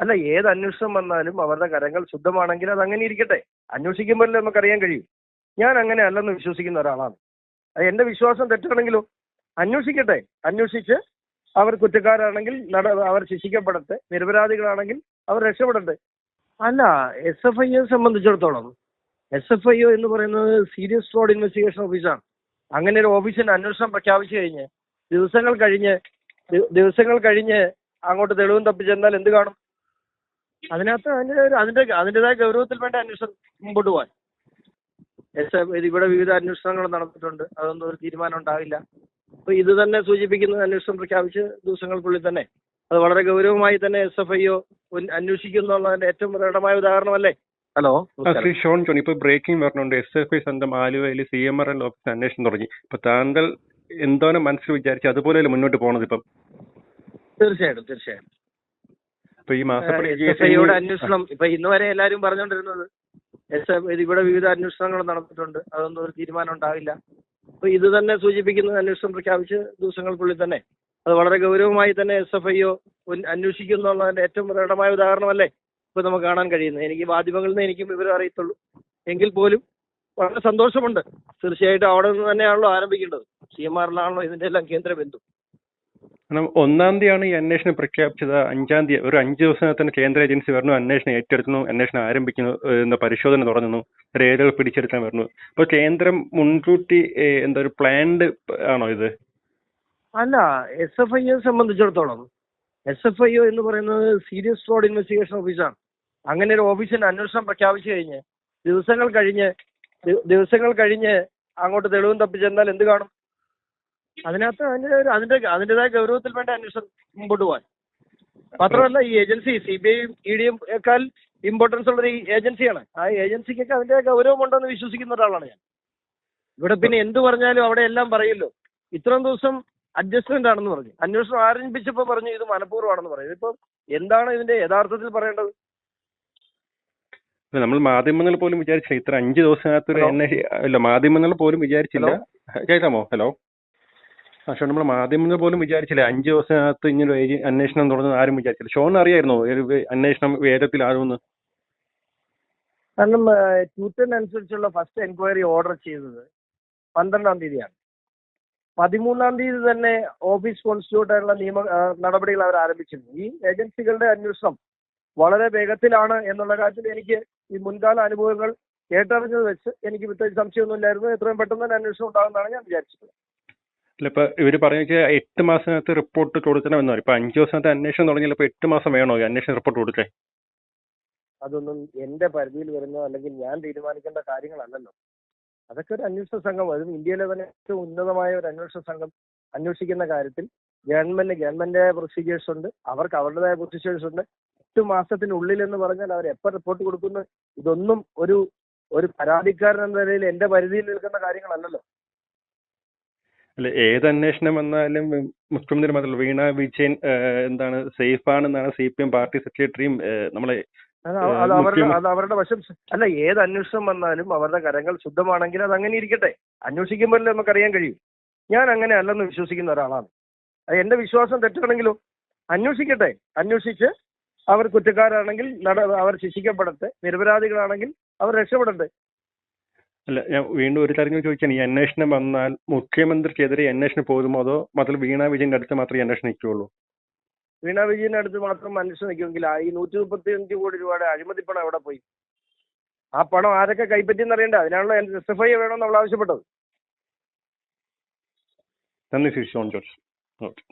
അല്ല, ഏത് അന്വേഷണം വന്നാലും അവരുടെ കരങ്ങൾ ശുദ്ധമാണെങ്കിൽ അത് അങ്ങനെ ഇരിക്കട്ടെ. അന്വേഷിക്കുമ്പോഴല്ലേ നമുക്കറിയാൻ കഴിയും. ഞാൻ അങ്ങനെ അല്ലെന്ന് വിശ്വസിക്കുന്ന ഒരാളാണ്. അത് എന്റെ വിശ്വാസം തെറ്റാണെങ്കിലോ, അന്വേഷിക്കട്ടെ. അന്വേഷിച്ച് അവർ കുറ്റക്കാരാണെങ്കിൽ അവർ ശിക്ഷിക്കപ്പെടട്ടെ, നിരപരാധികളാണെങ്കിൽ അവർ രക്ഷപ്പെടട്ടെ. അല്ല, SFIയെ സംബന്ധിച്ചിടത്തോളം SFIO എന്ന് പറയുന്നത് സീരിയസ് ഫ്രോഡ് ഇൻവെസ്റ്റിഗേഷൻ ഓഫീസാണ്. അങ്ങനെ ഒരു ഓഫീസിന് അന്വേഷണം പ്രഖ്യാപിച്ചു കഴിഞ്ഞ് ദിവസങ്ങൾ കഴിഞ്ഞ് അങ്ങോട്ട് തെളിവും തപ്പിച്ചെന്നാൽ എന്ത് കാണും? അതിനകത്ത് അതിൻ്റെതായ ഗൗരവത്തിൽ വേണ്ട അന്വേഷണം മുമ്പോട്ട് പോകാൻ. ഇവിടെ വിവിധ അന്വേഷണങ്ങൾ നടന്നിട്ടുണ്ട്. അതൊന്നും ഒരു തീരുമാനം ഉണ്ടാവില്ല. അപ്പൊ ഇത് തന്നെ സൂചിപ്പിക്കുന്ന അന്വേഷണം പ്രഖ്യാപിച്ച് ദിവസങ്ങൾക്കുള്ളിൽ തന്നെ അത് വളരെ ഗൗരവമായി തന്നെ SFIO അന്വേഷിക്കുന്നുള്ളതിന്റെ ഏറ്റവും പ്രകടമായ ഉദാഹരണമല്ലേ? ഹലോ, ശ്രീ ഷോൺ ജോൺ, ഇപ്പൊ ബ്രേക്കിംഗ് പറഞ്ഞുകൊണ്ട് SFI സ്വന്തം ആലുവയിൽ CMRL ഓഫീസ് അന്വേഷണം തുടങ്ങി. ഇപ്പൊ താങ്കൾ എന്തോരം മനസ്സിൽ വിചാരിച്ചു അതുപോലെ മുന്നോട്ട് പോണത് ഇപ്പം? തീർച്ചയായിട്ടും. ഇപ്പൊ ഈ മാസപ്പടി SFIയുടെ അന്വേഷണം ഇപ്പൊ ഇന്ന് വരെ എല്ലാവരും പറഞ്ഞുകൊണ്ടിരുന്നത് ഇവിടെ വിവിധ അന്വേഷണങ്ങൾ നടന്നിട്ടുണ്ട്. അതൊന്നും ഒരു തീരുമാനം ഉണ്ടാവില്ല. അപ്പൊ ഇത് തന്നെ സൂചിപ്പിക്കുന്ന അന്വേഷണം പ്രഖ്യാപിച്ച് ദിവസങ്ങൾക്കുള്ളിൽ തന്നെ അത് വളരെ ഗൗരവമായി തന്നെ SFIO അന്വേഷിക്കുന്നുള്ളതിന്റെ ഏറ്റവും പ്രകടമായ ഉദാഹരണമല്ലേ ഇപ്പൊ നമുക്ക് കാണാൻ കഴിയുന്നത്. എനിക്ക് മാധ്യമങ്ങളിൽ നിന്ന് എനിക്കും വിവരം അറിയത്തുള്ളൂ. എങ്കിൽ പോലും വളരെ സന്തോഷമുണ്ട്. തീർച്ചയായിട്ടും അവിടെ നിന്ന് തന്നെയാണല്ലോ ആരംഭിക്കേണ്ടത്. CMRലാണല്ലോ ഇതിന്റെ എല്ലാം കേന്ദ്ര ബിന്ദു. 1-ാം തീയതിയാണ് ഈ അന്വേഷണം പ്രഖ്യാപിച്ചത്. 5-ാം തീയതി ഒരു 5 ദിവസത്തിന് കേന്ദ്ര ഏജൻസി പറഞ്ഞു, അന്വേഷണം ഏറ്റെടുക്കുന്നു, അന്വേഷണം ആരംഭിക്കുന്നു, പരിശോധന തുടങ്ങുന്നു, രേഖകൾ പിടിച്ചെടുക്കാൻ പറഞ്ഞു. അപ്പൊ കേന്ദ്രം മുൻകൂട്ടി ഒരു പ്ലാൻഡ് ആണോ ഇത്? അല്ല, SFIയെ സംബന്ധിച്ചിടത്തോളം SFIO എന്ന് പറയുന്നത് സീരിയസ് ഫ്രോഡ് ഇൻവെസ്റ്റിഗേഷൻ ഓഫീസാണ്. അങ്ങനെ ഒരു ഓഫീസിന് അന്വേഷണം പ്രഖ്യാപിച്ചു കഴിഞ്ഞ് ദിവസങ്ങൾ കഴിഞ്ഞ് അങ്ങോട്ട് തെളിവും തപ്പിച്ചെന്നാൽ എന്ത് കാണും? അതിനകത്ത് അതിൻ്റെതായ ഗൗരവത്തിൽ വേണ്ട അന്വേഷണം മുമ്പോട്ട് പോകാൻ. മാത്രമല്ല, ഈ ഏജൻസി CBIയും EDയും യേക്കാൾ ഇമ്പോർട്ടൻസ് ഉള്ളൊരു ഏജൻസിയാണ്. ആ ഏജൻസിക്കൊക്കെ അതിന്റെ ഗൗരവമുണ്ടെന്ന് വിശ്വസിക്കുന്ന ഒരാളാണ് ഞാൻ. ഇവിടെ പിന്നെ എന്ത് പറഞ്ഞാലും അവിടെ എല്ലാം പറയല്ലോ. ഇത്രയും ദിവസം അഡ്ജസ്റ്റ്മെന്റ് ആണെന്ന് പറഞ്ഞു, അന്വേഷണം ആരംഭിച്ചപ്പോൾ പറഞ്ഞു ഇത് മനഃപൂർവ്വമാണെന്ന് പറയും. ഇതിപ്പോ എന്താണ് ഇതിന്റെ യഥാർത്ഥത്തിൽ പറയേണ്ടത്? നമ്മൾ മാധ്യമങ്ങൾ പോലും വിചാരിച്ചില്ല ഇത്ര 5 ദിവസത്തിനകത്ത് മാധ്യമങ്ങൾ പോലും വിചാരിച്ചില്ല. കേൾക്കാമോ? ഹലോ, പക്ഷെ നമ്മൾ മാധ്യമങ്ങൾ പോലും വിചാരിച്ചില്ല 5 ദിവസത്തിനകത്ത് ഇങ്ങനൊരു അന്വേഷണം തുടങ്ങുന്നത് ആരും വിചാരിച്ചില്ല. ഷോൺ അറിയായിരുന്നോ അന്വേഷണം വേഗത്തിലാകുമെന്ന്? കാരണം ട്വിറ്ററിനനുസരിച്ചുള്ള ഫസ്റ്റ് എൻക്വയറി ഓർഡർ ചെയ്തത് 12-ാം തീയതിയാണ്. 13-ാം തീയതി തന്നെ ഓഫീസ് കോൺസ്റ്റിറ്റ്യൂട്ട് ആയിട്ടുള്ള നടപടികൾ അവർ ആരംഭിച്ചിരുന്നു. ഈ ഏജൻസികളുടെ അന്വേഷണം വളരെ വേഗത്തിലാണ് എന്നുള്ള കാര്യത്തിൽ എനിക്ക് ഈ മുൻകാല അനുഭവങ്ങൾ കേട്ടറിഞ്ഞത് വെച്ച് എനിക്ക് പ്രത്യേകിച്ച് സംശയമൊന്നുമില്ലായിരുന്നു. എത്രയും പെട്ടെന്ന് തന്നെ അന്വേഷണം ഉണ്ടാകുന്നതാണ് ഞാൻ വിചാരിച്ചത്. അല്ല, ഇപ്പൊ ഇവര് പറഞ്ഞ 8 മാസത്തിനകത്ത് റിപ്പോർട്ട് കൊടുക്കണമെന്ന് പറയും. ഇപ്പൊ 5 ദിവസത്തെ അന്വേഷണം തുടങ്ങിയല്ലോ, 8 മാസം വേണോ അന്വേഷണ റിപ്പോർട്ട് കൊടുക്കാൻ? അതൊന്നും എന്റെ പരിധിയിൽ വരുന്നോ അല്ലെങ്കിൽ ഞാൻ തീരുമാനിക്കേണ്ട കാര്യങ്ങളല്ലല്ലോ. അതൊക്കെ ഒരു അന്വേഷണ സംഘം, അതും ഇന്ത്യയിലെ തന്നെ ഏറ്റവും ഉന്നതമായ ഒരു അന്വേഷണ സംഘം അന്വേഷിക്കുന്ന കാര്യത്തിൽ ഗവൺമെന്റ് പ്രൊസീജിയേഴ്സ് ഉണ്ട്, അവർക്ക് അവരുടേതായ പ്രൊസീജിയേഴ്സ് ഉണ്ട്. 8 മാസത്തിനുള്ളിൽ എന്ന് പറഞ്ഞാൽ അവർ എപ്പോൾ റിപ്പോർട്ട് കൊടുക്കുന്നു? ഇതൊന്നും ഒരു പരാതിക്കാരൻ എന്ന നിലയിൽ എന്റെ പരിധിയിൽ നിൽക്കുന്ന കാര്യങ്ങളല്ലല്ലോ. അല്ല, ഏത് അന്വേഷണം വന്നാലും മുഖ്യമന്ത്രി മാത്രമല്ല, വീണ വിജയൻ സേഫ് ആണെന്നാണ് CPM പാർട്ടി സെക്രട്ടറിയും നമ്മളെ അവരുടെ വശം. അല്ല, ഏത് അന്വേഷണം വന്നാലും അവരുടെ കരങ്ങൾ ശുദ്ധമാണെങ്കിൽ അത് അങ്ങനെ ഇരിക്കട്ടെ. അന്വേഷിക്കുമ്പോഴല്ലേ നമുക്കറിയാൻ കഴിയും. ഞാൻ അങ്ങനെ അല്ലെന്ന് വിശ്വസിക്കുന്ന ഒരാളാണ്. അത് എന്റെ വിശ്വാസം തെറ്റാണെങ്കിലോ, അന്വേഷിക്കട്ടെ. അന്വേഷിച്ച് അവർ കുറ്റക്കാരാണെങ്കിൽ അവർ ശിക്ഷിക്കപ്പെടട്ടെ, നിരപരാധികളാണെങ്കിൽ അവർ രക്ഷപ്പെടട്ടെ. അല്ല, ഞാൻ വീണ്ടും ഒരു കാര്യം ചോദിച്ചാണ്, ഈ അന്വേഷണം വന്നാൽ മുഖ്യമന്ത്രിക്കെതിരെ അന്വേഷണം പോകുമോ, അതോ മാത്രം വീണ വിജയന്റെ അടുത്ത് മാത്രമേ അന്വേഷണം നിൽക്കുകയുള്ളൂ? വീണ വിജയന്റെ അടുത്ത് മാത്രം അന്വേഷണം നിൽക്കുമെങ്കിൽ ഈ 135 കോടി രൂപയുടെ അഴിമതിപ്പണം എവിടെ പോയി? ആ പണം ആരൊക്കെ കൈപ്പറ്റിയെന്ന് അറിയണ്ടേ? അതിനാണല്ലോ SFI വേണമെന്ന് നമ്മൾ ആവശ്യപ്പെട്ടത്. നന്ദി ശ്രീ ഷോൺ ജോർജ്. ഓക്കെ.